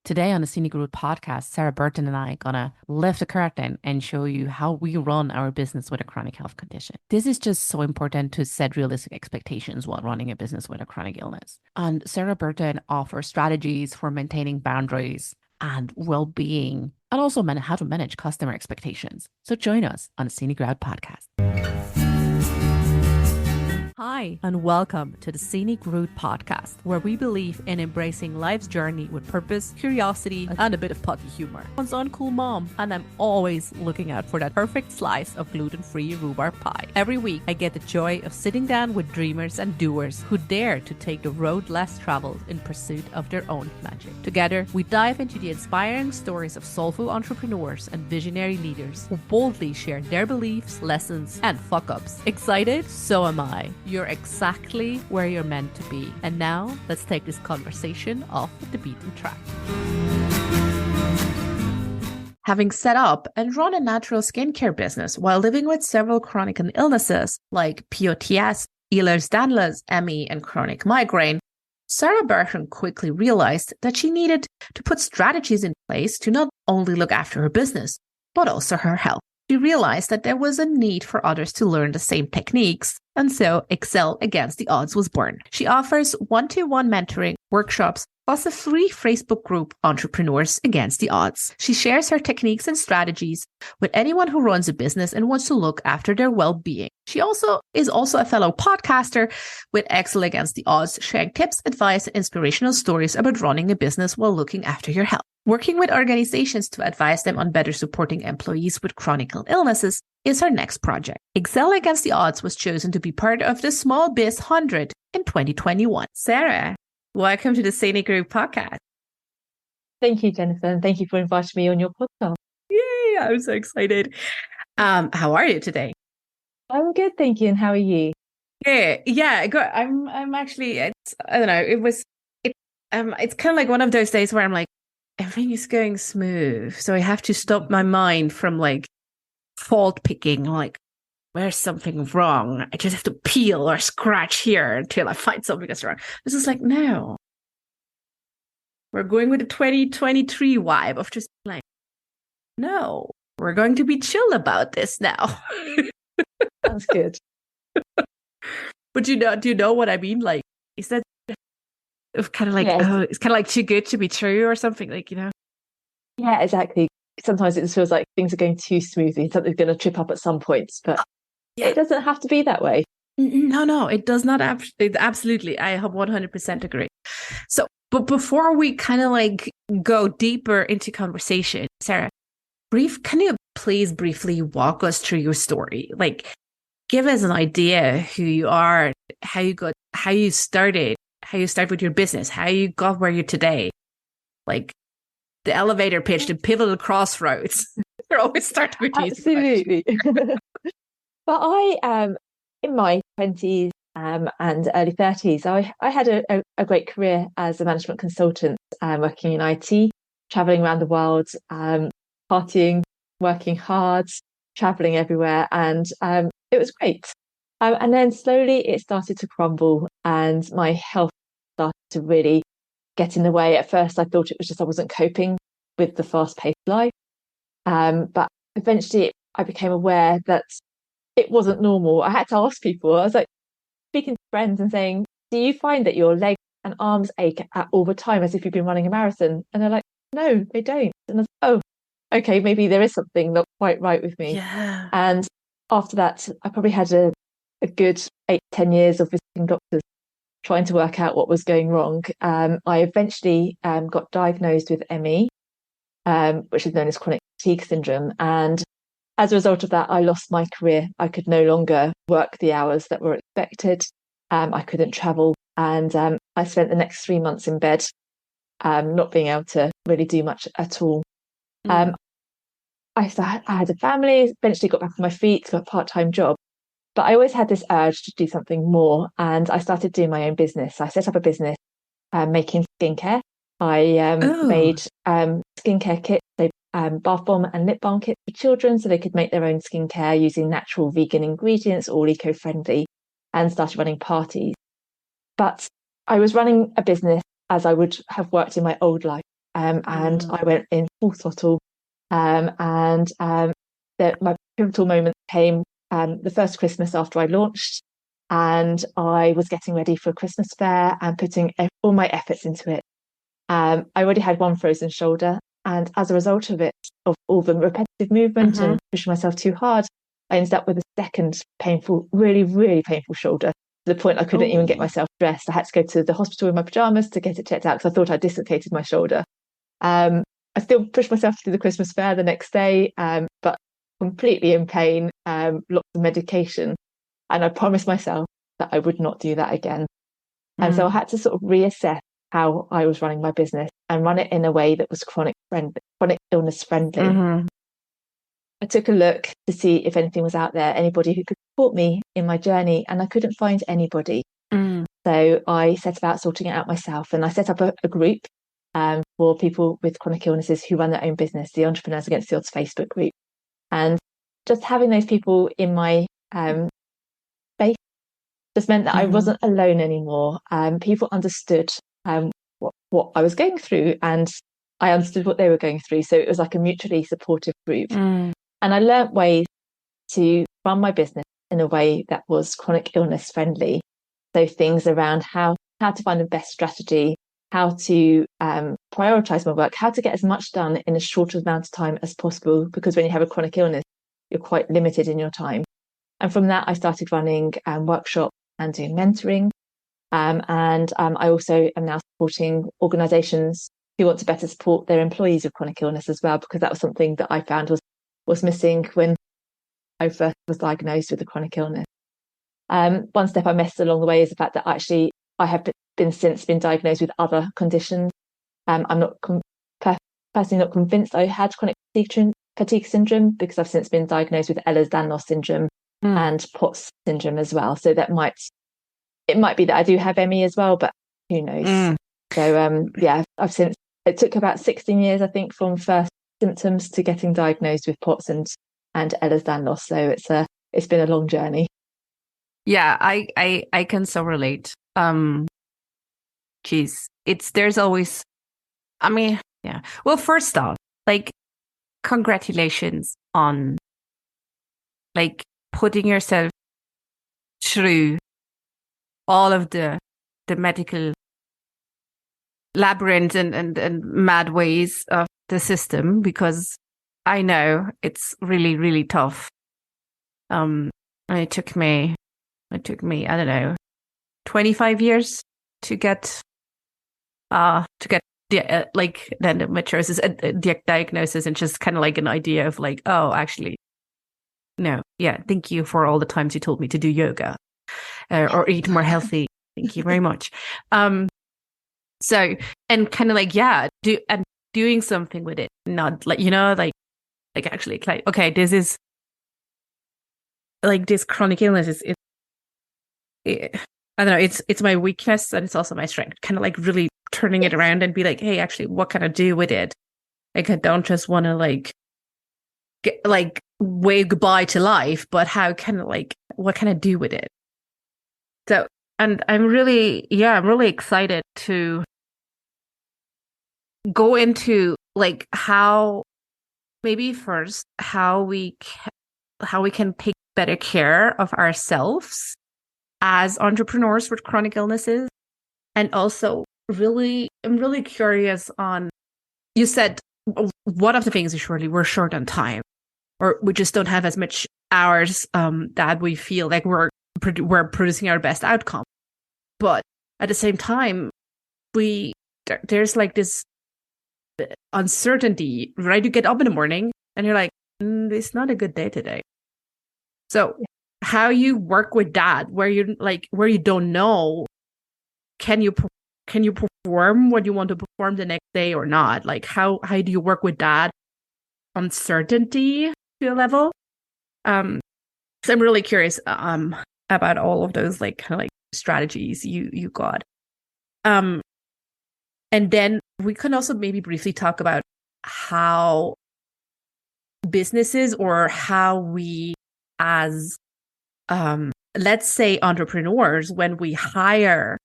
Today on the Scenic Route podcast, Sarah Berthon and I are gonna lift the curtain and show you how we run our business with a chronic health condition. This is just so important to set realistic expectations while running a business with a chronic illness. And Sarah Berthon offers strategies for maintaining boundaries and well-being, and also how to manage customer expectations. So join us on the Scenic Route podcast. Hi, and welcome to the Scenic Route podcast, where we believe in embracing life's journey with purpose, curiosity, and a bit of potty humor. I'm one uncool mom, and I'm always looking out for that perfect slice of gluten-free rhubarb pie. Every week, I get the joy of sitting down with dreamers and doers who dare to take the road less traveled in pursuit of their own magic. Together, we dive into the inspiring stories of soulful entrepreneurs and visionary leaders who boldly share their beliefs, lessons, and fuck-ups. Excited? So am I. You're exactly where you're meant to be. And now, let's take this conversation off the beaten track. Having set up and run a natural skincare business while living with several chronic illnesses like POTS, Ehlers-Danlos, ME, and chronic migraine, Sarah Berthon quickly realized that she needed to put strategies in place to not only look after her business, but also her health. She realized that there was a need for others to learn the same techniques, and so Excel Against the Odds was born. She offers one-to-one mentoring, workshops, plus a free Facebook group, Entrepreneurs Against the Odds. She shares her techniques and strategies with anyone who runs a business and wants to look after their well-being. She is also a fellow podcaster with Excel Against the Odds, sharing tips, advice, and inspirational stories about running a business while looking after your health. Working with organizations to advise them on better supporting employees with chronic illnesses is her next project. Excel Against the Odds was chosen to be part of the Small Biz 100 in 2021. Sarah, welcome to the Scenic Route podcast. Thank you, Jennifer, and thank you for inviting me on your podcast. Yay, I'm so excited. How are you today? I'm good, thank you. And how are you? Yeah, good. I'm actually, I don't know, it's kind of like one of those days where I'm like, everything is going smooth. So I have to stop my mind from like fault picking, like, where's something wrong? I just have to peel or scratch here until I find something that's wrong. This is like, no. We're going with the 2023 vibe of just like, no, we're going to be chill about this now. That's good. But do you know what I mean? Like, is that kind of like, Yes. Oh, it's kind of like too good to be true or something, like, you know? Yeah, exactly. Sometimes it just feels like things are going too smoothly. Something's going to trip up at some points, but Yeah. it doesn't have to be that way. No, it does not. Absolutely. I 100% agree. So, but before we kind of like go deeper into conversation, Sarah, can you please briefly walk us through your story? Like, give us an idea who you are, how you started with your business, how you got where you're today, like the elevator pitch, the pivotal crossroads. They're always starting with you. Absolutely. But I in my 20s and early 30s, I had a great career as a management consultant, working in IT, traveling around the world, partying, working hard, traveling everywhere, and it was great. And then slowly it started to crumble, and my health started to really get in the way. At first, I thought it was just I wasn't coping with the fast-paced life, but eventually I became aware that it wasn't normal. I had to ask people. I was like speaking to friends and saying, "Do you find that your legs and arms ache all the time, as if you've been running a marathon?" And they're like, "No, they don't." And I was like, "Oh, okay, maybe there is something not quite right with me." Yeah. And after that, I probably had a good 8-10 years of visiting doctors trying to work out what was going wrong. I eventually got diagnosed with ME, which is known as chronic fatigue syndrome. And as a result of that, I lost my career. I could no longer work the hours that were expected. I couldn't travel. And I spent the next 3 months in bed, not being able to really do much at all. I had a family, eventually got back on my feet, got a part-time job. But I always had this urge to do something more. And I started doing my own business. I set up a business making skincare. I made skincare kits, so bath bomb and lip balm kits for children so they could make their own skincare using natural vegan ingredients, all eco-friendly, and started running parties. But I was running a business as I would have worked in my old life. and I went in full throttle. My pivotal moment came the first Christmas after I launched, and I was getting ready for a Christmas fair and putting all my efforts into it. I already had one frozen shoulder, and as a result of it, of all the repetitive movement and pushing myself too hard, I ended up with a second painful, really, really painful shoulder, to the point I couldn't even get myself dressed. I had to go to the hospital in my pajamas to get it checked out because I thought I dislocated my shoulder. I still pushed myself to do the Christmas fair the next day, but completely in pain, lots of medication. And I promised myself that I would not do that again. And so I had to sort of reassess how I was running my business and run it in a way that was chronic illness friendly. I took a look to see if anything was out there, anybody who could support me in my journey, and I couldn't find anybody. So I set about sorting it out myself, and I set up a group for people with chronic illnesses who run their own business, the Entrepreneurs Against the Odds Facebook group. And just having those people in my space just meant that I wasn't alone anymore. People understood what I was going through, and I understood what they were going through. So it was like a mutually supportive group. And I learnt ways to run my business in a way that was chronic illness friendly. So things around how to find the best strategy, how to prioritize my work, how to get as much done in a short amount of time as possible, because when you have a chronic illness, you're quite limited in your time. And from that, I started running workshops and doing mentoring. I also am now supporting organisations who want to better support their employees with chronic illness as well, because that was something that I found was missing when I first was diagnosed with a chronic illness. One step I missed along the way is the fact that actually I have since been diagnosed with other conditions. I'm not personally not convinced I had chronic fatigue syndrome, because I've since been diagnosed with Ehlers-Danlos syndrome and POTS syndrome as well. So it might be that I do have ME as well, but who knows? So it took about 16 years, I think, from first symptoms to getting diagnosed with POTS and Ehlers-Danlos. So it's been a long journey. Yeah, I can so relate. There's always, I mean, yeah. Well, first off, like, congratulations on like putting yourself through all of the medical labyrinth and mad ways of the system, because I know it's really, really tough. And it took me, I don't know, 25 years to get the endometriosis diagnosis, and just kind of like an idea of like, oh, actually, no, yeah, thank you for all the times you told me to do yoga or eat more healthy. Thank you very much. So, and kind of like, yeah, doing something with it, not like, like actually, like, okay, this is like, this chronic illness is I don't know, it's my weakness and it's also my strength. Kind of like really turning it around and be like, hey, actually, what can I do with it? Like, I don't just want to wave goodbye to life, but what can I do with it? So, and I'm really excited to go into like how maybe first how we can take better care of ourselves as entrepreneurs with chronic illnesses. And also I'm really curious on, you said one of the things is surely we're short on time, or we just don't have as much hours that we feel like we're producing our best outcome. But at the same time, there's like this uncertainty, right? You get up in the morning and you're like, it's not a good day today. So how you work with that, where you don't know, can you perform what you want to perform the next day or not? Like, how do you work with that uncertainty to a level? So I'm really curious about all of those like kind of like strategies you got. And then we can also maybe briefly talk about how businesses, or how we as let's say entrepreneurs, when we hire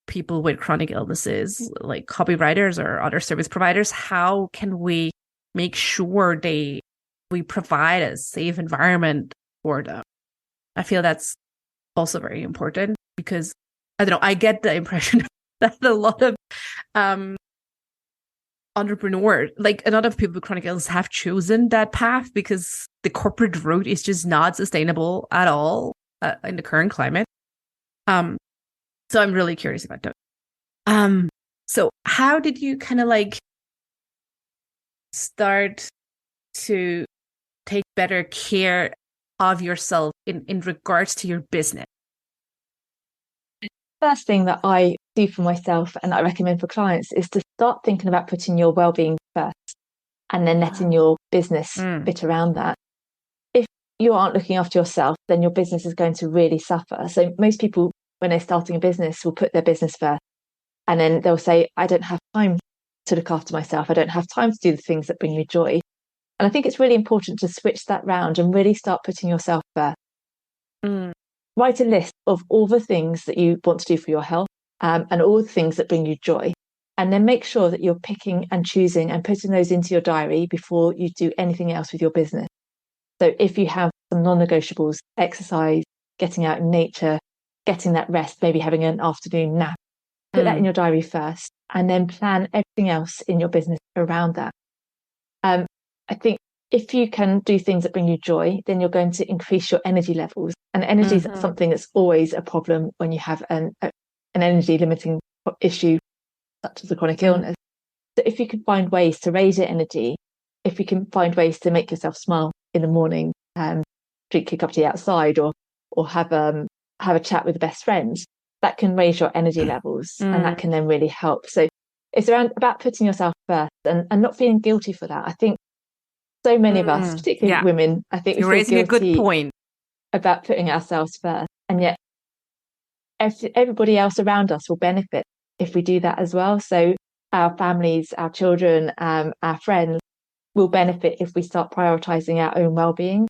people with chronic illnesses, like copywriters or other service providers, how can we make sure we provide a safe environment for them? I feel that's also very important because I don't know, I get the impression that a lot of entrepreneurs, like a lot of people with chronic illness, have chosen that path because the corporate route is just not sustainable at all in the current climate. So I'm really curious about that. So how did you kind of like start to take better care of yourself in regards to your business? First thing that I do for myself and I recommend for clients is to start thinking about putting your well-being first and then letting your business fit around that. If you aren't looking after yourself, then your business is going to really suffer. So most people, when they're starting a business, will put their business first and then they'll say, I don't have time to look after myself. I don't have time to do the things that bring me joy. And I think it's really important to switch that round and really start putting yourself first. Write a list of all the things that you want to do for your health and all the things that bring you joy. And then make sure that you're picking and choosing and putting those into your diary before you do anything else with your business. So if you have some non-negotiables, exercise, getting out in nature, getting that rest, maybe having an afternoon nap, put that in your diary first and then plan everything else in your business around that. I think if you can do things that bring you joy, then you're going to increase your energy levels. And energy is something that's always a problem when you have an energy limiting issue, such as a chronic illness. So if you can find ways to raise your energy, if you can find ways to make yourself smile in the morning, drink a cup of tea outside or have a chat with a best friend, that can raise your energy levels and that can then really help. So it's about putting yourself first and not feeling guilty for that. I think so many of us, particularly women, I think you're we feel raising guilty a good point about putting ourselves first. And yet everybody else around us will benefit if we do that as well. So our families, our children, our friends will benefit if we start prioritizing our own well-being.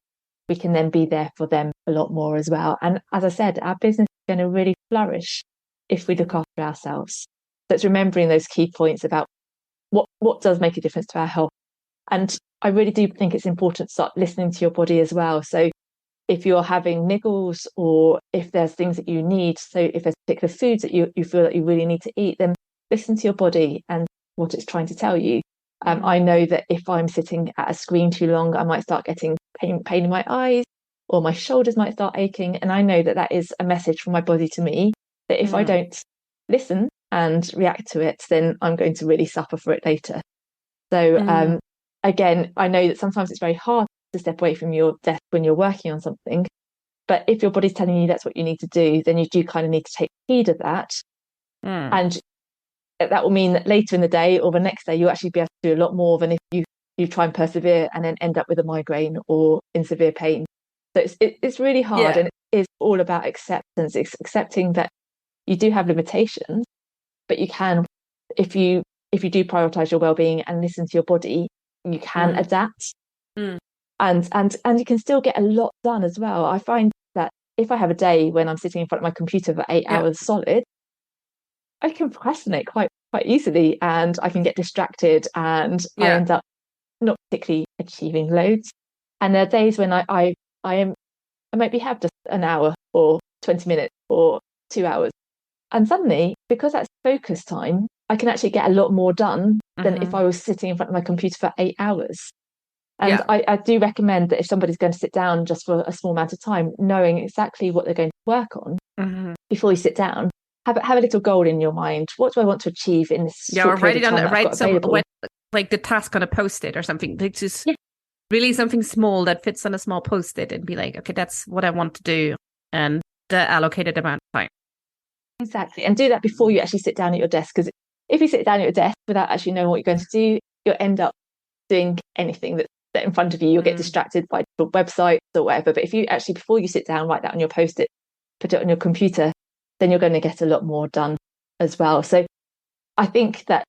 We can then be there for them a lot more as well. And as I said, our business is going to really flourish if we look after ourselves. So it's remembering those key points about what does make a difference to our health. And I really do think it's important to start listening to your body as well. So if you're having niggles or if there's things that you need, so if there's particular foods that you feel that you really need to eat, then listen to your body and what it's trying to tell you. I know that if I'm sitting at a screen too long, I might start getting pain in my eyes or my shoulders might start aching. And I know that that is a message from my body to me that if I don't listen and react to it, then I'm going to really suffer for it later. So again, I know that sometimes it's very hard to step away from your desk when you're working on something. But if your body's telling you that's what you need to do, then you do kind of need to take heed of that. And that will mean that later in the day or the next day, you'll actually be able to do a lot more than if you try and persevere and then end up with a migraine or in severe pain. So it's really hard and it is all about acceptance. It's accepting that you do have limitations, but you can, if you do prioritize your well-being and listen to your body, you can adapt. And you can still get a lot done as well. I find that if I have a day when I'm sitting in front of my computer for 8 hours solid, I can procrastinate quite easily and I can get distracted and I end up not particularly achieving loads. And there are days when I maybe have just an hour or 20 minutes or 2 hours. And suddenly, because that's focus time, I can actually get a lot more done than if I was sitting in front of my computer for 8 hours. And I do recommend that if somebody's going to sit down just for a small amount of time, knowing exactly what they're going to work on before you sit down, have a little goal in your mind. What do I want to achieve in this short period of time that I've got available? Like the task on a post-it or something. Like just really something small that fits on a small post-it and be like, okay, that's what I want to do and the allocated amount of time. Exactly. And do that before you actually sit down at your desk. Because if you sit down at your desk without actually knowing what you're going to do, you'll end up doing anything that's in front of you. You'll get distracted by websites or whatever. But if you actually, before you sit down, write that on your post-it, put it on your computer, then you're going to get a lot more done as well. So I think that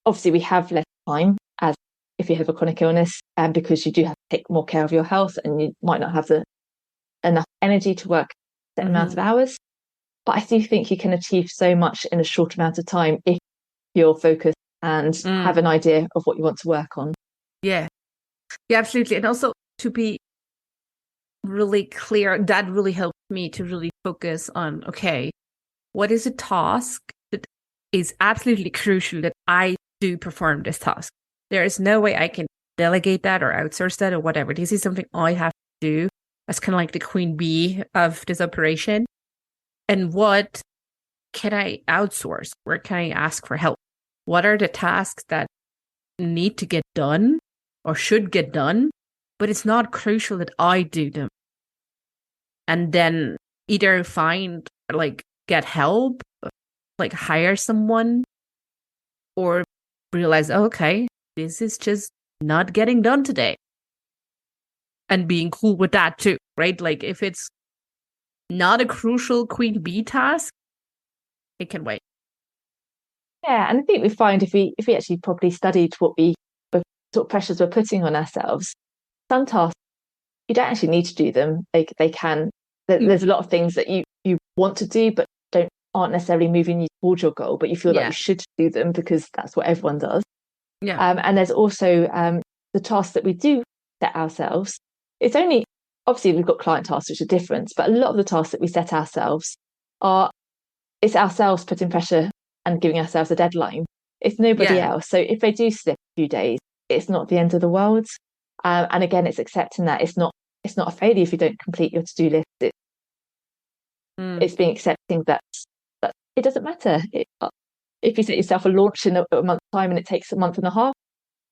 obviously we have less time as if you have a chronic illness, and because you do have to take more care of your health and you might not have enough energy to work a set amount of hours. But I do think you can achieve so much in a short amount of time if you're focused and have an idea of what you want to work on. Yeah. Yeah, absolutely. And also to be really clear, that really helped me to really focus on, okay, what is a task that is absolutely crucial that I do perform this task? There is no way I can delegate that or outsource that or whatever. This is something I have to do as kind of like the queen bee of this operation. And what can I outsource? Where can I ask for help? What are the tasks that need to get done or should get done, but it's not crucial that I do them? And then either find, like, get help, like hire someone, or realize, okay, this is just not getting done today. And being cool with that too, right? Like if it's not a crucial queen bee task, it can wait. Yeah, and I think we find if we actually properly studied what sort of pressures we're putting on ourselves, some tasks you don't actually need to do them. They can. There's a lot of things that you want to do, but aren't necessarily moving you towards your goal, but you feel like you should do them because that's what everyone does. Yeah. And there's also the tasks that we do set ourselves. It's only, obviously we've got client tasks which are different, but a lot of the tasks that we set ourselves it's ourselves putting pressure and giving ourselves a deadline. It's nobody else. So if they do slip a few days, it's not the end of the world. And again, it's accepting that it's not a failure if you don't complete your to-do list. It's being accepting that it doesn't matter. If you set yourself a launch in a month's time and it takes a month and a half,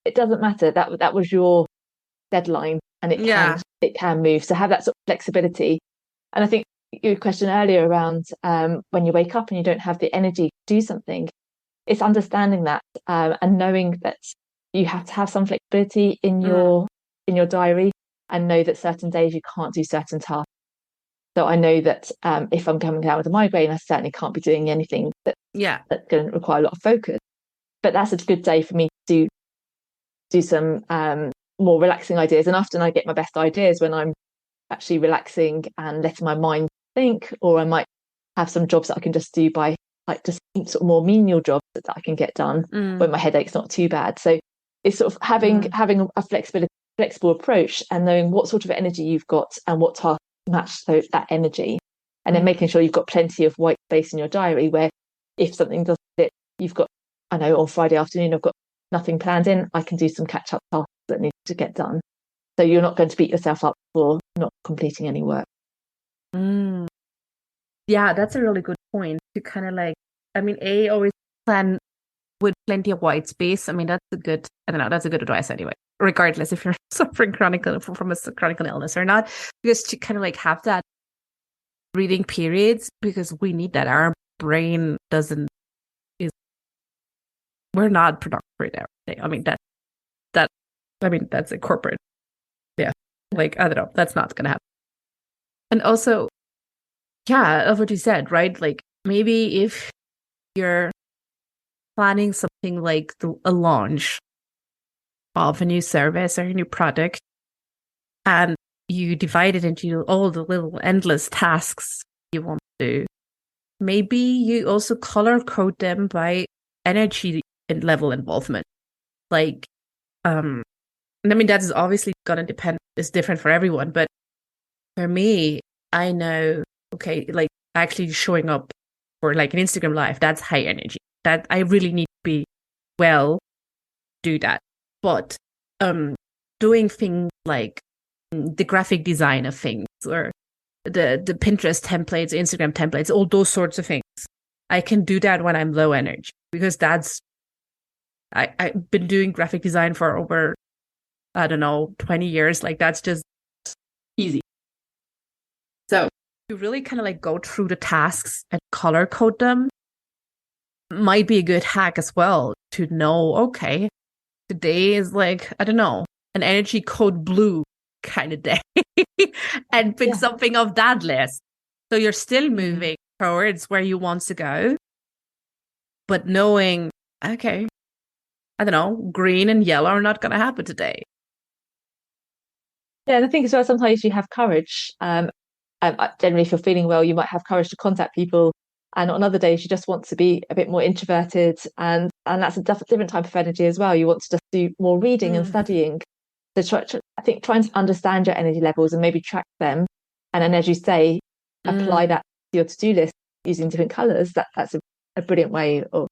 it doesn't matter. That was your deadline, and it can move. So have that sort of flexibility. And I think your question earlier around when you wake up and you don't have the energy to do something, it's understanding that and knowing that you have to have some flexibility in your diary, and know that certain days you can't do certain tasks. So I know that if I'm coming down with a migraine, I certainly can't be doing anything that's going to require a lot of focus. But that's a good day for me to do some more relaxing ideas. And often I get my best ideas when I'm actually relaxing and letting my mind think, or I might have some jobs that I can just do by like just sort of more menial jobs that I can get done when my headache's not too bad. So it's sort of having a flexible approach and knowing what sort of energy you've got and what tasks match that energy, and then making sure you've got plenty of white space in your diary where if something doesn't fit, you've got, I know on Friday afternoon I've got nothing planned in, I can do some catch-up tasks that need to get done. So you're not going to beat yourself up for not completing any work. Yeah, that's a really good point to kind of like, I mean, always plan with plenty of white space. I mean, that's a good advice anyway, regardless if you're suffering from a chronic illness or not, because to kind of like have that breathing periods, because we need that. Our brain we're not productive right now. I mean, that's a corporate. Yeah. Like, I don't know, that's not going to happen. And also, of what you said, right? Like maybe if you're planning something like a launch of a new service or a new product, and you divide it into all the little endless tasks you want to do, maybe you also color code them by energy and level involvement. Like, I mean, that is obviously going to depend, it's different for everyone, but for me, I know, okay, like actually showing up for like an Instagram live, that's high energy. That I really need to do that. But doing things like the graphic design of things, or the Pinterest templates, Instagram templates, all those sorts of things, I can do that when I'm low energy, because I've been doing graphic design for over, I don't know, 20 years. Like that's just easy. So to really kind of like go through the tasks and color code them might be a good hack as well, to know, okay, today is like, I don't know, an energy code blue kind of day and pick something of that list. So you're still moving towards where you want to go, but knowing, okay, I don't know, green and yellow are not going to happen today. Yeah, and I think as well, sometimes you have courage. Generally, if you're feeling well, you might have courage to contact people And on other days, you just want to be a bit more introverted. And that's a different type of energy as well. You want to just do more reading and studying. So I think trying to understand your energy levels and maybe track them. And then, as you say, apply that to your to-do list using different colours. That's a brilliant way of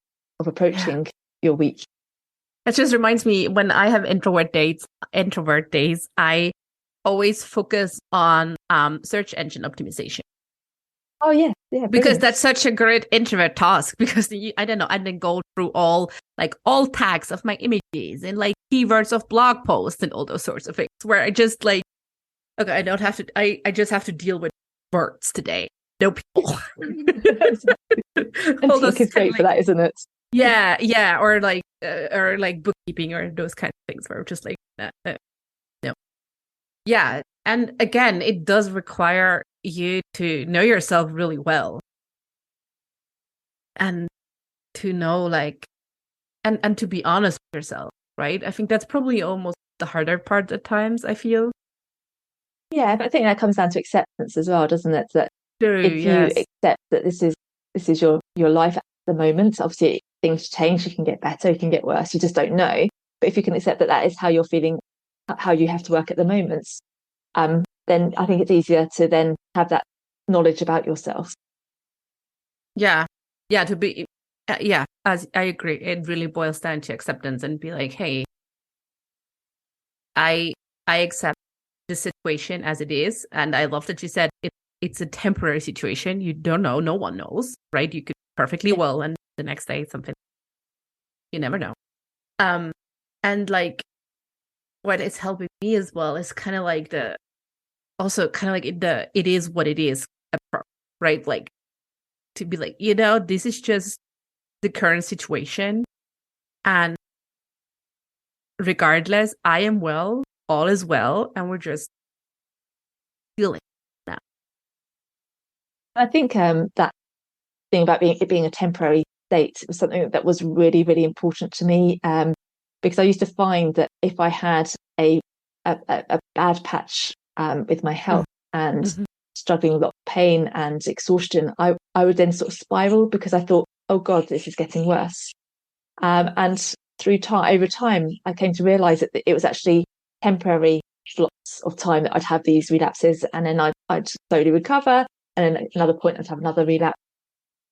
approaching your week. That just reminds me, when I have introvert days, I always focus on search engine optimization. Oh yeah, because that's such a great introvert task. Because I don't know, and then go through all tags of my images and like keywords of blog posts and all those sorts of things. Where I just like, okay, I don't have to. I just have to deal with birds today. No people. And TikTok is great for that, isn't it? Yeah, or like bookkeeping or those kind of things where we're just like, no. Yeah, and again, it does require you to know yourself really well, and to know and to be honest with yourself, right? I think that's probably almost the harder part at times, I feel. Yeah, but I think that comes down to acceptance as well, doesn't it? That if you accept that this is your life at the moment, obviously things change, you can get better, you can get worse, you just don't know. But if you can accept that is how you're feeling, how you have to work at the moment, then I think it's easier to then have that knowledge about yourself. Yeah, to be, as I agree, it really boils down to acceptance and be like, hey, I accept the situation as it is. And I love that you said it's a temporary situation. You don't know, no one knows, right? You could perfectly well, and the next day something, you never know. And like what is helping me as well is kind of like it is what it is approach, right? Like to be like, this is just the current situation, and regardless, I am well, all is well, and we're just feeling that. I think that thing about it being a temporary state was something that was really, really important to me, because I used to find that if I had a bad patch with my health and struggling with a lot of pain and exhaustion, I would then sort of spiral because I thought, oh God, this is getting worse. And over time, I came to realize that it was actually temporary blocks of time that I'd have these relapses, and then I'd slowly recover, and then at another point I'd have another relapse.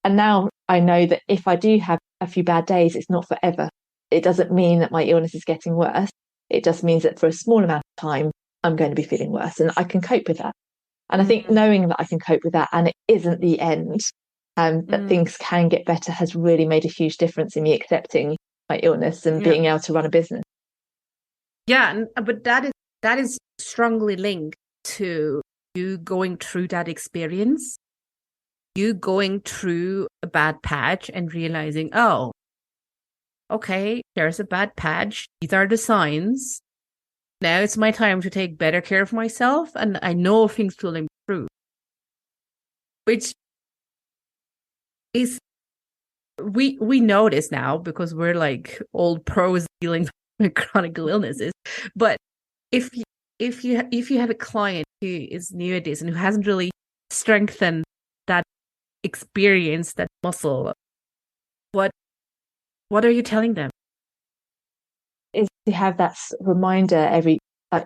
And now I know that if I do have a few bad days, it's not forever. It doesn't mean that my illness is getting worse. It just means that for a small amount of time, I'm going to be feeling worse, and I can cope with that. And I think knowing that I can cope with that and it isn't the end, that things can get better, has really made a huge difference in me accepting my illness and being able to run a business. Yeah, but that is strongly linked to you going through that experience, you going through a bad patch and realizing, oh, okay, there's a bad patch. These are the signs. Now it's my time to take better care of myself, and I know things will improve. Which is, we know this now because we're like old pros dealing with chronic illnesses. But if you have a client who is new at this and who hasn't really strengthened that experience, that muscle, what are you telling them? Is to have that reminder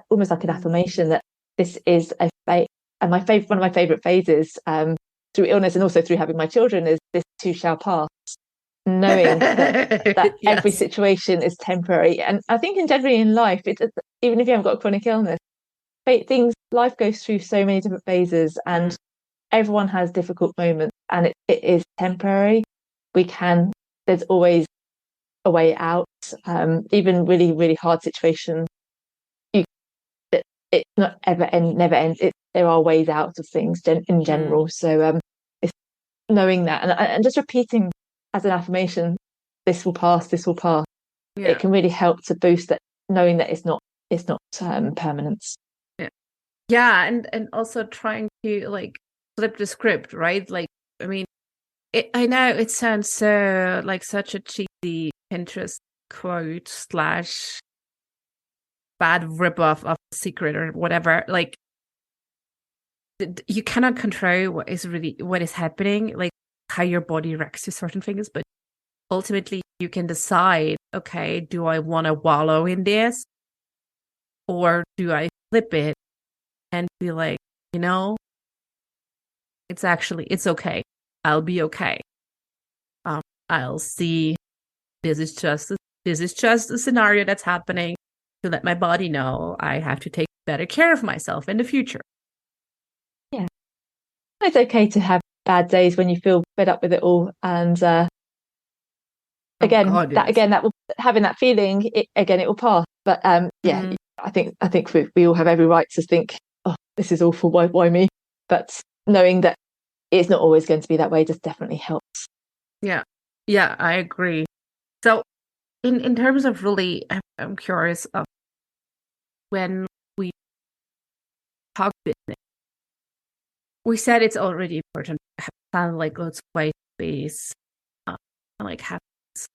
almost like an affirmation that this is a phase. And one of my favorite phases through illness and also through having my children is this too shall pass. Knowing that yes. Every situation is temporary. And I think generally in life, even if you haven't got a chronic illness, life goes through so many different phases, and everyone has difficult moments, and it is temporary. There's always a way out. Even really, really hard situations, it's not never end. There are ways out of things in general. So it's knowing that and just repeating as an affirmation, this will pass, this will pass. Yeah. It can really help to boost that, knowing that it's not permanent. Yeah, and also trying to like flip the script, right? Like, I mean, I know it sounds so like such a cheesy Pinterest quote / bad ripoff of a secret or whatever. Like, you cannot control what is happening. Like, how your body reacts to certain things, but ultimately you can decide, okay, do I want to wallow in this, or do I flip it and be like, it's okay. I'll be okay. I'll see this is just a scenario that's happening to let my body know I have to take better care of myself in the future. Yeah. It's okay to have bad days when you feel fed up with it all. And again, that will, having that feeling, it will pass. But I think we all have every right to think, oh, this is awful. Why me? But knowing that it's not always going to be that way just definitely helps. Yeah, I agree. So, in terms of really, I'm curious of when we talk business, we said it's already important to have kind of like loads of white space, like habits,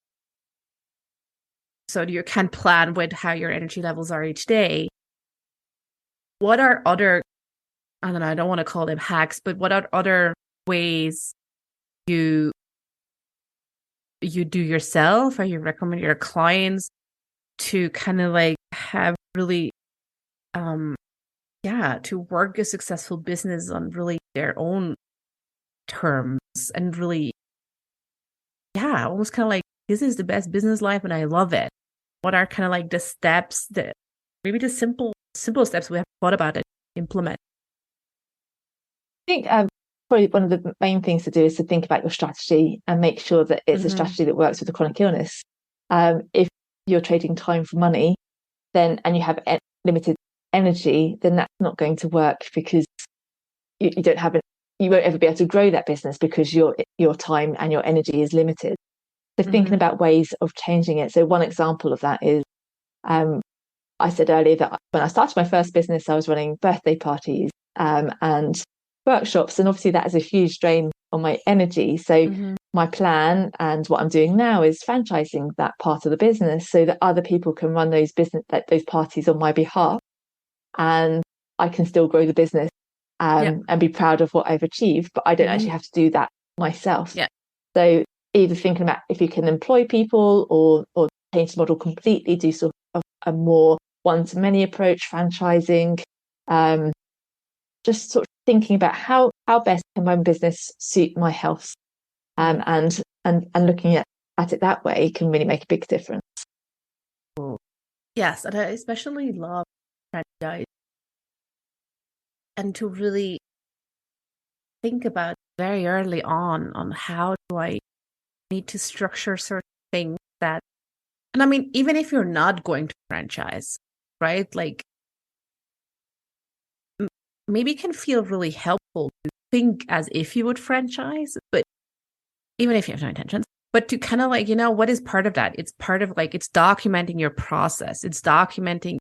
so you can plan with how your energy levels are each day. What are other, I don't know, I don't want to call them hacks, but what are other ways you do yourself or you recommend your clients to kind of like have really to work a successful business on really their own terms and really almost kind of like, this is the best business life and I love it. What are kind of like the steps that maybe the simple steps we have thought about it, implement? I think probably one of the main things to do is to think about your strategy and make sure that it's a strategy that works with the chronic illness. If you're trading time for money, then and you have limited energy, then that's not going to work, because you won't ever be able to grow that business because your time and your energy is limited. So thinking about ways of changing it. So one example of that is, I said earlier that when I started my first business, I was running birthday parties and workshops, and obviously that is a huge drain on my energy. So my plan and what I'm doing now is franchising that part of the business so that other people can run those parties on my behalf, and I can still grow the business and be proud of what I've achieved, but I don't actually have to do that myself. So either thinking about if you can employ people or change the model completely, do sort of a more one-to-many approach, franchising, just sort of thinking about how best can my business suit my health, and looking at it that way can really make a big difference. Yes, and I especially love franchise, and to really think about very early on how do I need to structure certain things that, and I mean, even if you're not going to franchise, right? Like maybe it can feel really helpful to think as if you would franchise, but even if you have no intentions, but to kind of like, what is part of that? It's part of like, it's documenting your process. It's documenting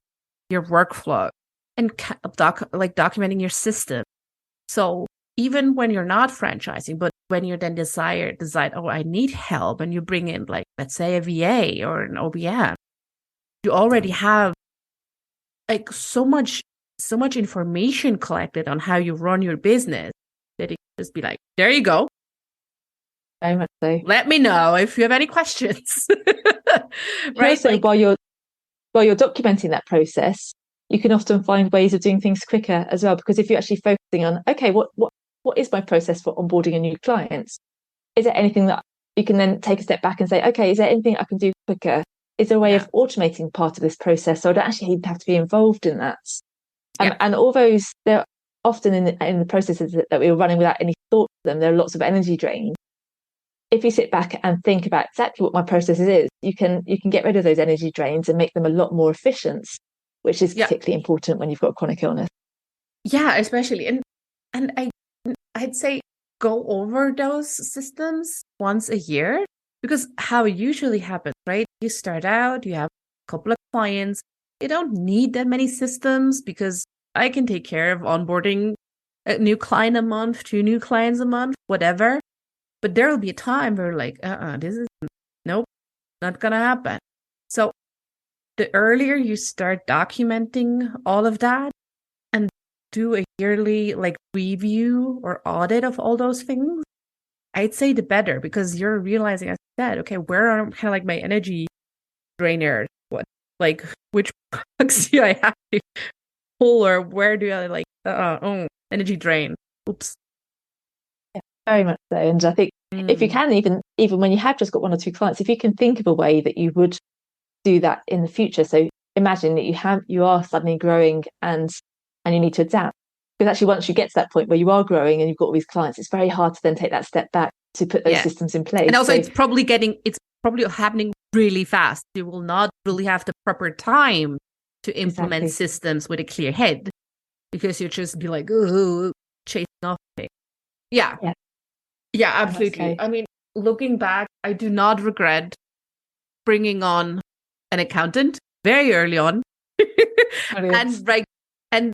your workflow and documenting your system. So even when you're not franchising, but when you then decide, oh, I need help, and you bring in like, let's say a VA or an OBM, you already have like so much information collected on how you run your business that it can just be like, there you go. Very much so. Let me know if you have any questions. Right? Also, while you're documenting that process, you can often find ways of doing things quicker as well. Because if you're actually focusing on, okay, what is my process for onboarding a new client? Is there anything that you can then take a step back and say, okay, is there anything I can do quicker? Is there a way of automating part of this process so I don't actually have to be involved in that? And all those, they're often in the processes that we were running without any thought to them, there are lots of energy drain. If you sit back and think about exactly what my processes is, you can get rid of those energy drains and make them a lot more efficient, which is particularly important when you've got chronic illness. Yeah, especially. And I'd say go over those systems once a year, because how it usually happens, right? You start out, you have a couple of clients. You don't need that many systems because I can take care of onboarding a new client a month, 2 new clients a month, whatever. But there will be a time where like, this is, nope, not going to happen. So the earlier you start documenting all of that and do a yearly like review or audit of all those things, I'd say the better, because you're realizing, as I said, okay, where are kind of like my energy drainers? What, like, which plugs do I have to pull, or where do I like, energy drain? Oops. Yeah, very much so. And I think if you can, even when you have just got one or two clients, if you can think of a way that you would do that in the future. So imagine that you are suddenly growing and you need to adapt. Because actually, once you get to that point where you are growing and you've got all these clients, it's very hard to then take that step back to put those systems in place. And also, so, it's probably happening really fast. You will not really have the proper time to implement systems with a clear head, because you'll just be like, oh, chasing off it. Yeah, absolutely. I mean, looking back, I do not regret bringing on an accountant very early on, and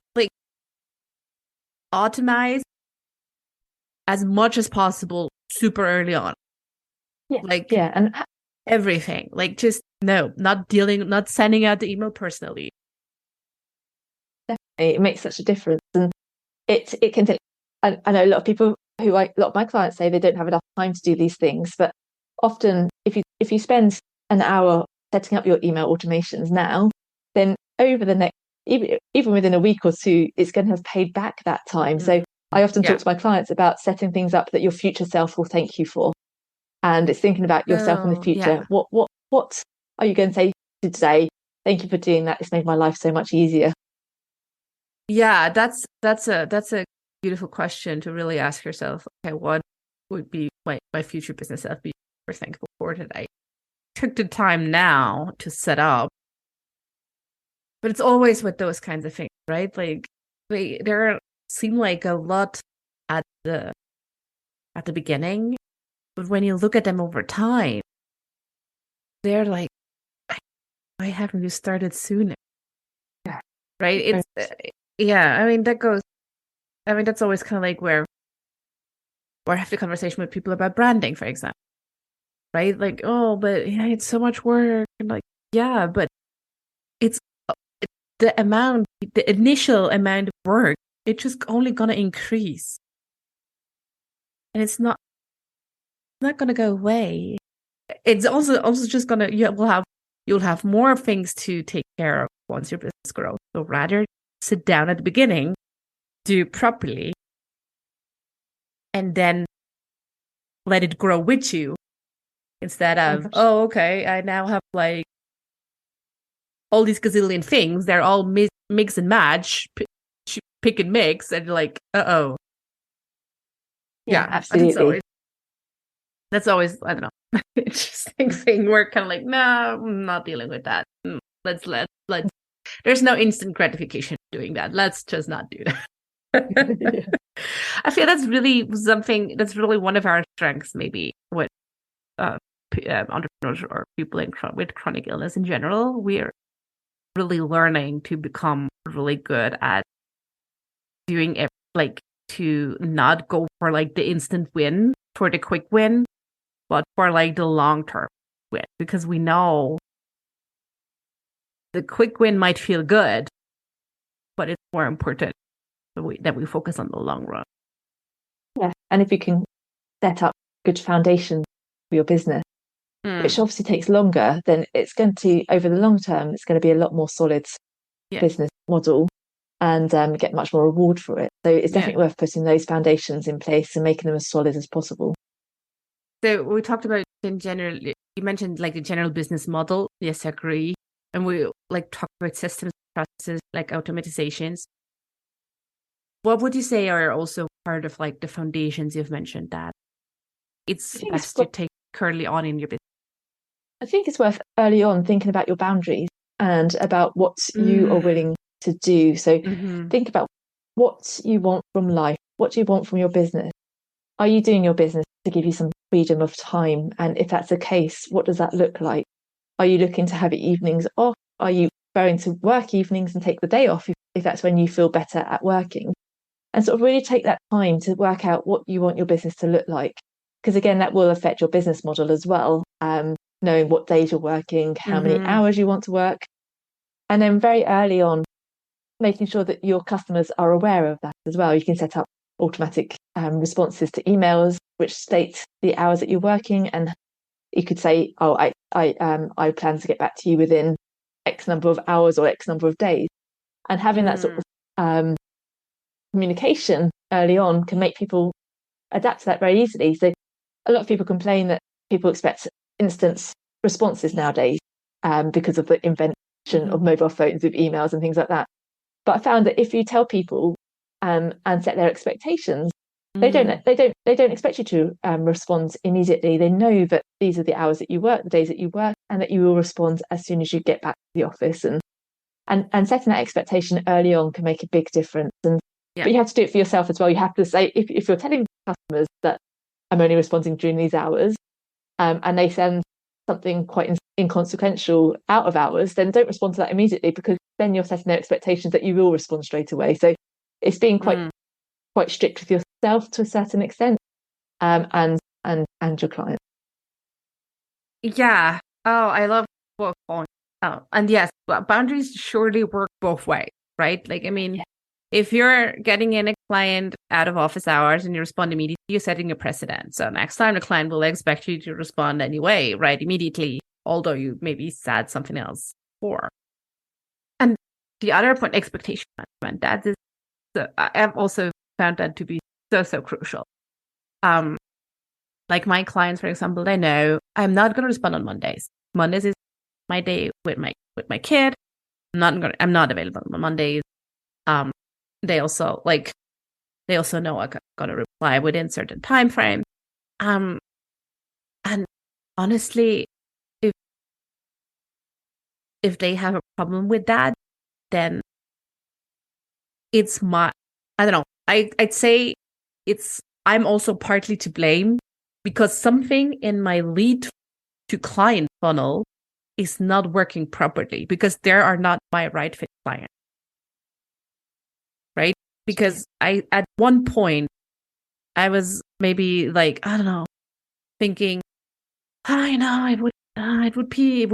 automate as much as possible super early on. And everything, like, just not sending out the email personally. Definitely, it makes such a difference, and it can take. I know a lot of people a lot of my clients say they don't have enough time to do these things, but often if you spend an hour setting up your email automations now, then over the next, even within a week or two, it's going to have paid back that time. So I often talk to my clients about setting things up that your future self will thank you for. And it's thinking about yourself in the future. What are you going to say today? Thank you for doing that. It's made my life so much easier. Yeah, that's a beautiful question to really ask yourself. Okay, what would be my future business self be super thankful for today? Took the time now to set up. But it's always with those kinds of things, right? Like, there seem like a lot at the beginning, but when you look at them over time, they're like, why haven't you started sooner? Yeah. Right? It's I mean, that's always kind of like where I have the conversation with people about branding, for example. Right? Like, oh, but it's so much work. And like, yeah, but it's the initial amount of work, it's just only gonna increase. And it's not gonna go away. It's also just gonna, you'll have more things to take care of once your business grows. So rather sit down at the beginning, do it properly, and then let it grow with you, instead of, oh, okay, I now have like all these gazillion things. They're all mix and match, pick and mix, and like, uh-oh. Yeah, absolutely. That's always, I don't know, interesting thing. We're kind of like, no, I'm not dealing with that. Let's there's no instant gratification doing that. Let's just not do that. I feel that's really something that's really one of our strengths, maybe, with entrepreneurs or people with chronic illness in general. We're really learning to become really good at doing it, like, to not go for like the instant win, for the quick win, but for like the long-term win, because we know the quick win might feel good, but it's more important that we focus on the long run. Yeah, and if you can set up good foundation for your business, which obviously takes longer, then it's going to, over the long term, it's going to be a lot more solid business model, and get much more reward for it. So it's definitely worth putting those foundations in place and making them as solid as possible. So we talked about, in general, you mentioned like the general business model. Yes, I agree. And we like talked about systems, processes, like automatizations. What would you say are also part of like the foundations you've mentioned that it's best to take early on in your business? I think it's worth early on thinking about your boundaries and about what you are willing to do. So think about what you want from life. What do you want from your business? Are you doing your business to give you some freedom of time? And if that's the case, what does that look like? Are you looking to have evenings off? Are you going to work evenings and take the day off if that's when you feel better at working? And sort of really take that time to work out what you want your business to look like. Because again, that will affect your business model as well. Knowing what days you're working, how many hours you want to work. And then very early on, making sure that your customers are aware of that as well. You can set up automatic responses to emails, which state the hours that you're working, and you could say, "Oh, I plan to get back to you within X number of hours or X number of days," and having that sort of communication early on can make people adapt to that very easily. So a lot of people complain that people expect instant responses nowadays because of the invention of mobile phones with emails and things like that. But I found that if you tell people and set their expectations, they don't expect you to respond immediately. They know that these are the hours that you work, the days that you work, and that you will respond as soon as you get back to the office. And setting that expectation early on can make a big difference. But you have to do it for yourself as well. You have to say, if you're telling customers that I'm only responding during these hours, and they send something quite inconsequential out of hours, then don't respond to that immediately, because then you're setting their expectations that you will respond straight away. So it's being quite strict with yourself to a certain extent, and your client. Yeah. Oh, I love both points. Oh, and yes, boundaries surely work both ways, right? Like, I mean, if you're getting in a client out of office hours and you respond immediately, you're setting a precedent. So next time the client will expect you to respond anyway, right? Immediately, although you maybe said something else before. And the other point, expectation management, that is, I've also found that to be so crucial. Like my clients, for example, they know I'm not going to respond on Mondays. Mondays is my day with my kid. I'm not available on Mondays. They also know I got to reply within certain time frame. And honestly, if they have a problem with that, then it's I don't know. I'd say I'm also partly to blame, because something in my lead to client funnel is not working properly, because there are not my right fit clients. Right? Because at one point I was maybe like, I don't know, thinking, I know it would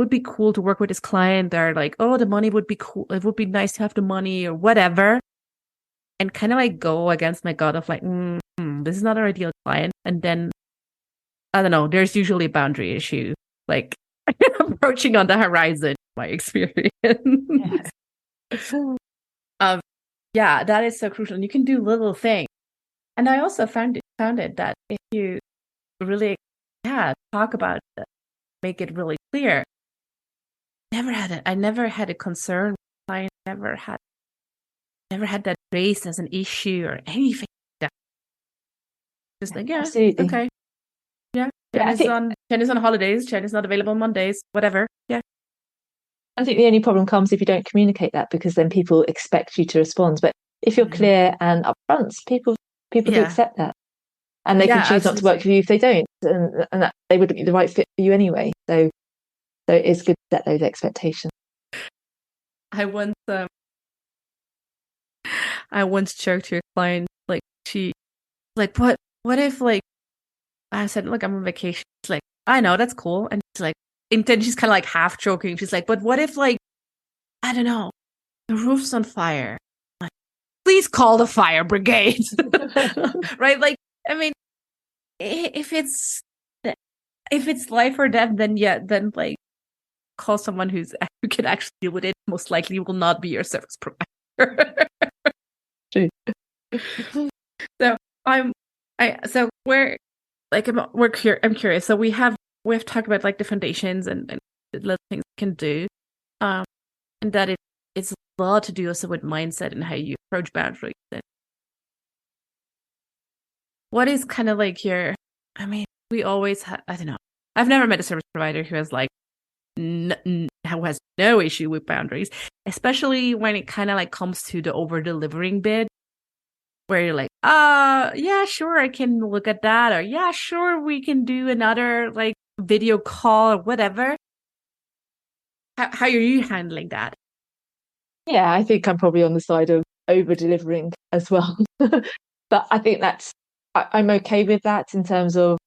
be cool to work with this client. They're like, oh, the money would be cool. It would be nice to have the money or whatever. And kind of like go against my gut of like, this is not our ideal client. And then, I don't know, there's usually a boundary issue, like approaching on the horizon, my experience. Yeah, that is so crucial. And you can do little things. And I also found it that if you really talk about it, make it really clear. I never had a concern. I never had that raised as an issue or anything like that. Just like, absolutely. Okay. Yeah. Jen is on holidays. Jen is not available on Mondays, whatever. Yeah. I think the only problem comes if you don't communicate that, because then people expect you to respond. But if you're clear and upfront, people do accept that. And they can choose not to work with you if they don't, and that they wouldn't be the right fit for you anyway. So it's good to set those expectations. I once joked to a client, like, she, like, what if, like, I said, look, I'm on vacation. She's like, I know, that's cool. And she's like, and then she's kind of like half joking. She's like, but what if, like, I don't know, the roof's on fire? I'm like, please call the fire brigade. Right? Like, I mean, if it's life or death, then like call someone who can actually deal with it. Most likely will not be your service provider. So I'm curious. So we've talked about like the foundations and little things you can do, and that it's a lot to do also with mindset and how you approach boundaries. And what is kind of like I mean, we always I don't know. I've never met a service provider who has like who has no issue with boundaries, especially when it kind of like comes to the over delivering bit, where you're like, yeah, sure, I can look at that, or yeah, sure, we can do another like video call or whatever. How are you handling that? Yeah, I think I'm probably on the side of over delivering as well. But I think I'm okay with that, in terms of,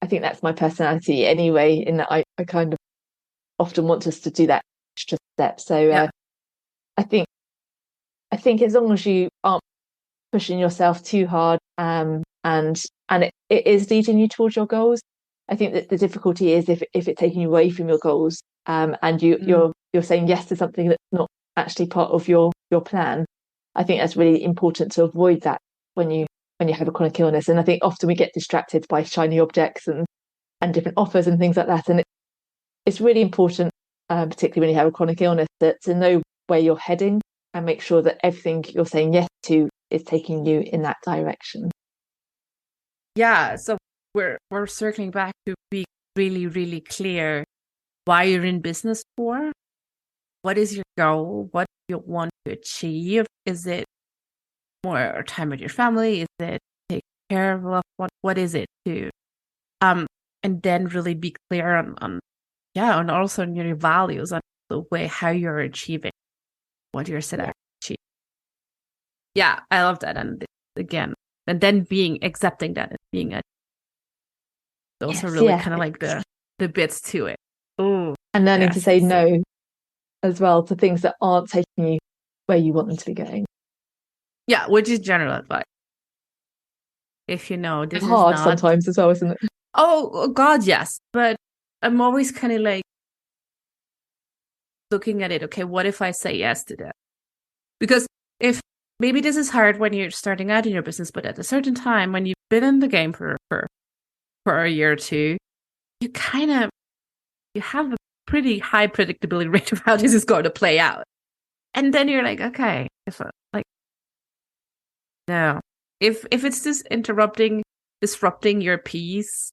I think that's my personality anyway, in that I kind of often want us to do that extra step. So I think as long as you aren't pushing yourself too hard and it is leading you towards your goals. I think that the difficulty is if it's taking you away from your goals, and you're saying yes to something that's not actually part of your plan. I think that's really important to avoid that when you have a chronic illness. And I think often we get distracted by shiny objects and different offers and things like that. And it's really important, particularly when you have a chronic illness, to know where you're heading and make sure that everything you're saying yes to is taking you in that direction. Yeah, so we're circling back to be really, really clear why you're in business for. What is your goal? What do you want to achieve? Is it more time with your family? Is it take care of loved one? What is it to and then really be clear on and also on your values, on the way how you're achieving what you're set out to achieve. Yeah, I love that. And again, and then accepting that and being those are really kind of like the bits to it. Ooh, and learning to say no as well to things that aren't taking you where you want them to be going. Yeah, which is general advice. If you know this is hard not... sometimes as well, isn't it? Oh God, yes. But I'm always kind of like looking at it. Okay, what if I say yes to that? Because if maybe this is hard when you're starting out in your business, but at a certain time when you've been in the game for a year or two, you have a pretty high predictability rate of how this is going to play out. And then you're like, okay, no. If it's just disrupting your peace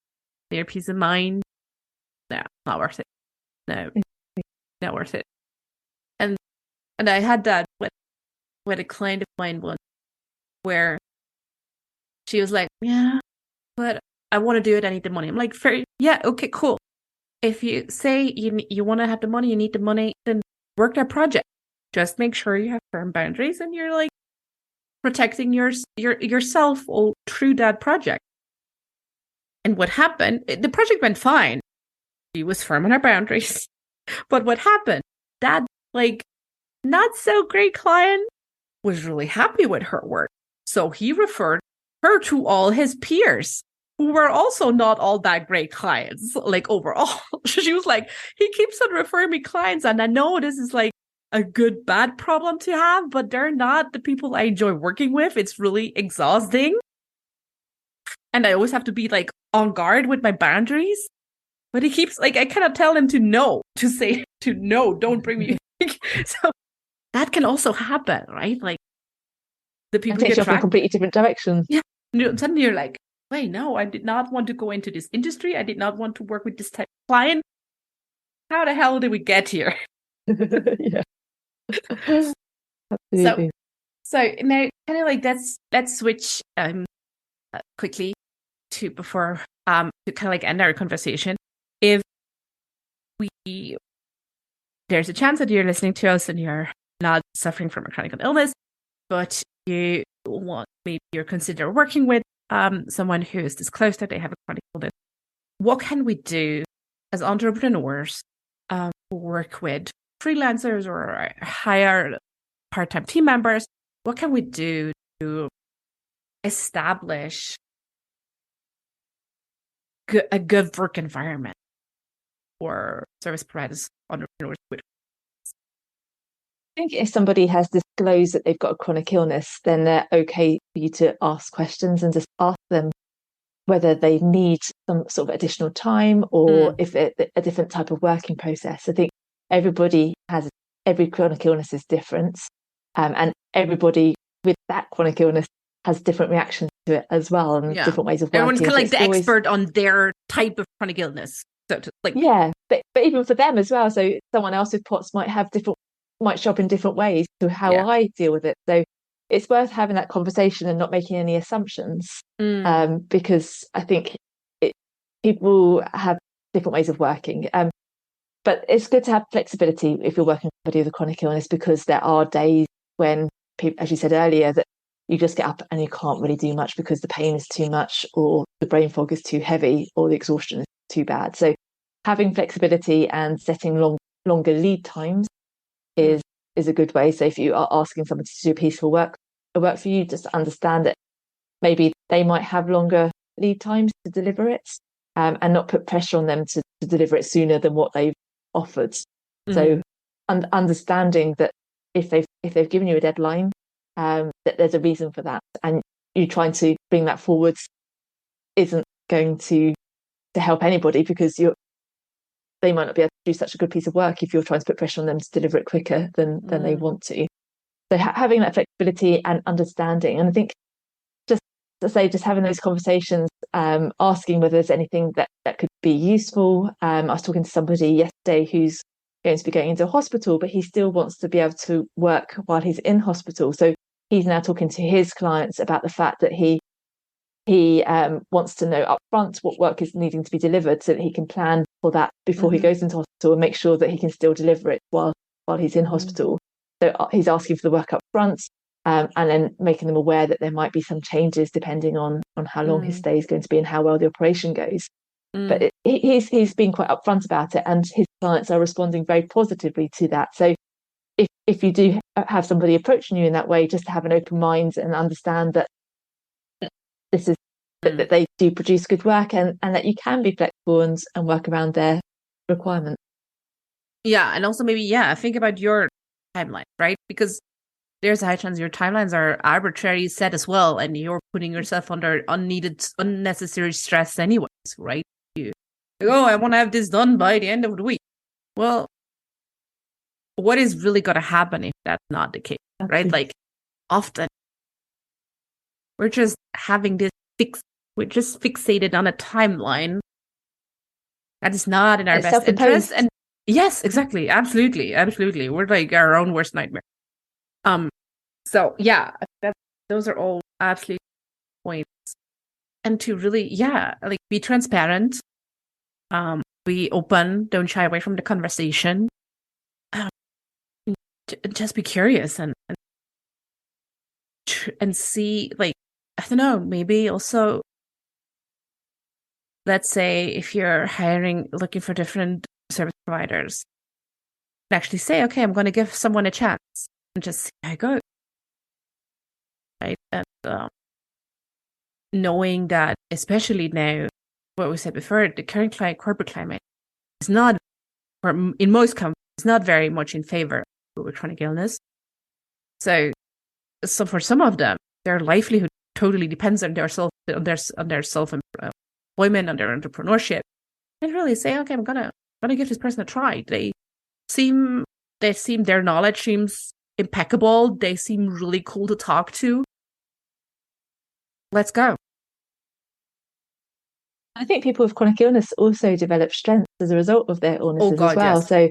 of mind, no, not worth it. No, not worth it. And I had that with a client of mine once, where she was like, yeah, but I want to do it. I need the money. I'm like, yeah, okay, cool. If you say you want to have the money, you need the money, then work that project. Just make sure you have firm boundaries and you're like protecting yourself all through that project. And what happened? The project went fine. She was firm on her boundaries. But what happened? That not so great client was really happy with her work. So he referred her to all his peers who were also not all that great clients, overall. She was like, he keeps on referring me clients, and I know this is a good, bad problem to have, but they're not the people I enjoy working with. It's really exhausting. And I always have to be on guard with my boundaries. But he keeps I cannot tell him to say no, don't bring me. So that can also happen, right? The people takes you off in completely different directions. Yeah. Suddenly you're like, wait, no, I did not want to go into this industry. I did not want to work with this type of client. How the hell did we get here? Yeah. Absolutely. So now kind of let's switch quickly to before to kind of end our conversation. If there's a chance that you're listening to us and you're not suffering from a chronic illness, but maybe you're consider working with someone who is disclosed that they have a chronic illness, what can we do as entrepreneurs who work with freelancers or hire part-time team members? What can we do to establish a good work environment for service providers, entrepreneurs? I think if somebody has disclosed that they've got a chronic illness, then they're okay for you to ask questions and just ask them whether they need some sort of additional time or if a different type of working process. I think every chronic illness is different, and everybody with that chronic illness has different reactions to it as well, and different ways of working. Everyone's kind of the expert on their type of chronic illness. So but even for them as well. So someone else with POTS might show up in different ways to how I deal with it. So it's worth having that conversation and not making any assumptions, because I think people have different ways of working. But it's good to have flexibility if you're working with somebody with a chronic illness, because there are days when people, as you said earlier, that you just get up and you can't really do much because the pain is too much, or the brain fog is too heavy, or the exhaustion is too bad. So having flexibility and setting longer lead times is a good way. So if you are asking somebody to do piecemeal work for you, just understand that maybe they might have longer lead times to deliver it, and not put pressure on them to deliver it sooner than what they've offered. Mm-hmm. So understanding that if they've given you a deadline, that there's a reason for that, and you trying to bring that forward isn't going to help anybody, because they might not be able to do such a good piece of work if you're trying to put pressure on them to deliver it quicker than they want to. So having that flexibility and understanding, and I think just having those conversations, asking whether there's anything that could be useful. I was talking to somebody yesterday who's going to be going into a hospital, but he still wants to be able to work while he's in hospital. So he's now talking to his clients about the fact that he wants to know upfront what work is needing to be delivered, so that he can plan for that before he goes into hospital, and make sure that he can still deliver it while he's in hospital. So he's asking for the work up front, and then making them aware that there might be some changes depending on how long his stay is going to be and how well the operation goes. But he's been quite upfront about it, and his clients are responding very positively to that. So if you do have somebody approaching you in that way, just to have an open mind and understand that this is that they do produce good work, and that you can be flexible and work around their requirements. Yeah, and also maybe think about your timeline, right? Because there's a high chance your timelines are arbitrarily set as well, and you're putting yourself under unnecessary stress anyways, right? I want to have this done by the end of the week. Well, what is really going to happen if that's not the case, right? Like, often we're just having this we're just fixated on a timeline that is not in our best interest. And yes, exactly. Absolutely. We're like our own worst nightmare. So yeah, those are all absolute points. And to really, like, be transparent, be open, don't shy away from the conversation. Just be curious and see, like, I don't know, maybe also, let's say if you're looking for different service providers, actually say, okay, I'm going to give someone a chance and just see how it goes. Right? And knowing that, especially now, what we said before, the current corporate climate is not, in most companies, not very much in favor of chronic illness. So for some of them, their livelihood totally depends on their self-employment, on their entrepreneurship, and really say, okay, I'm gonna give this person a try. Their knowledge seems impeccable. They seem really cool to talk to. Let's go. I think people with chronic illness also develop strengths as a result of their illnesses as well. Yes. So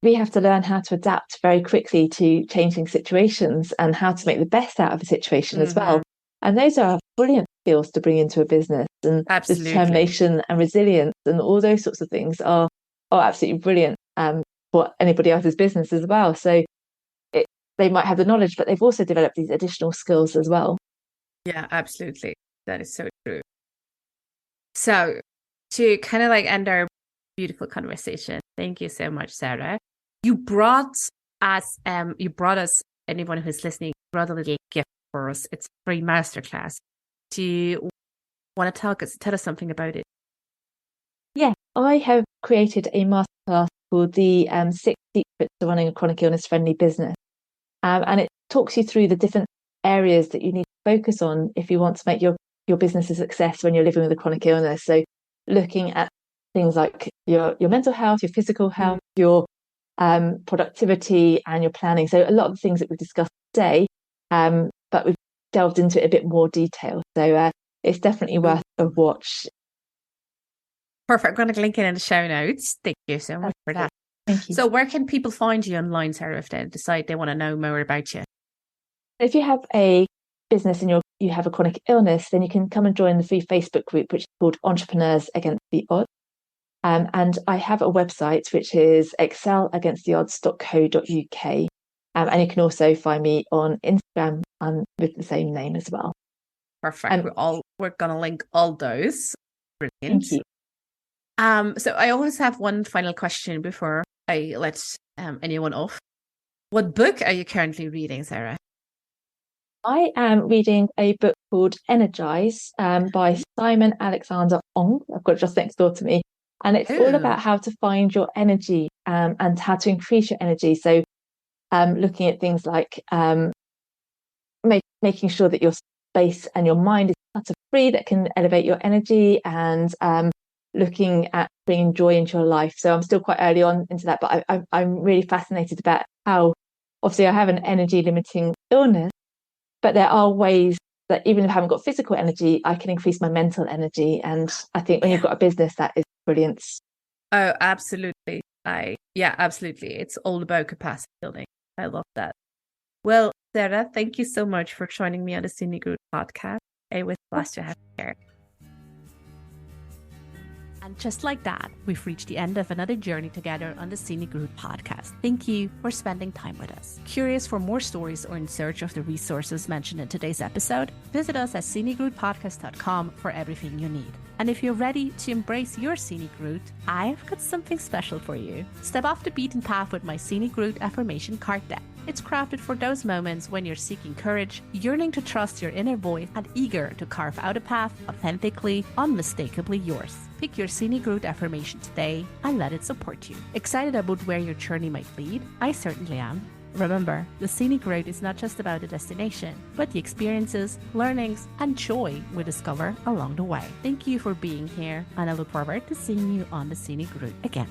we have to learn how to adapt very quickly to changing situations, and how to make the best out of a situation as well. And those are brilliant skills to bring into a business, and determination and resilience and all those sorts of things are absolutely brilliant for anybody else's business as well. So they might have the knowledge, but they've also developed these additional skills as well. Yeah, absolutely. That is so true. So to kind of like end our beautiful conversation, thank you so much, Sarah. You brought us, anyone who's listening, brought a little gift for us. It's a free masterclass. Do you want to tell us something about it? Yeah, I have created a masterclass called the 6 Secrets to Running a Chronic Illness Friendly Business. And it talks you through the different areas that you need to focus on if you want to make your business a success when you're living with a chronic illness. So looking at things like your mental health, your physical health, your productivity, and your planning. So a lot of the things that we've discussed today, but we've delved into it a bit more detail. So it's definitely worth a watch. Perfect. I'm going to link it in the show notes. Thank you so much for that. Thank you. So where can people find you online, Sarah, if they decide they want to know more about you? If you have a business and you have a chronic illness, then you can come and join the free Facebook group, which is called Entrepreneurs Against the Odds. And I have a website, which is excelagainsttheodds.co.uk. And you can also find me on Instagram with the same name as well. Perfect. We're going to link all those. Brilliant. Thank you. So I always have one final question before I let anyone off. What book are you currently reading, Sarah? I am reading a book called Energize by Simon Alexander Ong. I've got it just next door to me. And it's all about how to find your energy and how to increase your energy. So looking at things like making sure that your space and your mind is clutter-free, that can elevate your energy, and looking at bringing joy into your life. So I'm still quite early on into that, but I'm really fascinated about how, obviously I have an energy limiting illness, but there are ways that even if I haven't got physical energy, I can increase my mental energy. And I think when you've got a business, that is brilliant. Oh, absolutely. Absolutely. It's all about capacity building. I love that. Well, Sarah, thank you so much for joining me on the Cine Group podcast. It was a blast to have you here. And just like that, we've reached the end of another journey together on the Cine Group podcast. Thank you for spending time with us. Curious for more stories or in search of the resources mentioned in today's episode? Visit us at cinegrootpodcast.com for everything you need. And if you're ready to embrace your Cine Groot, I've got something special for you. Step off the beaten path with my Cine Groot affirmation card deck. It's crafted for those moments when you're seeking courage, yearning to trust your inner voice, and eager to carve out a path authentically, unmistakably yours. Pick your Cine Groot affirmation today and let it support you. Excited about where your journey might lead? I certainly am. Remember, the Cine Groot is not just about the destination, but the experiences, learnings, and joy we discover along the way. Thank you for being here, and I look forward to seeing you on the Cine Groot again.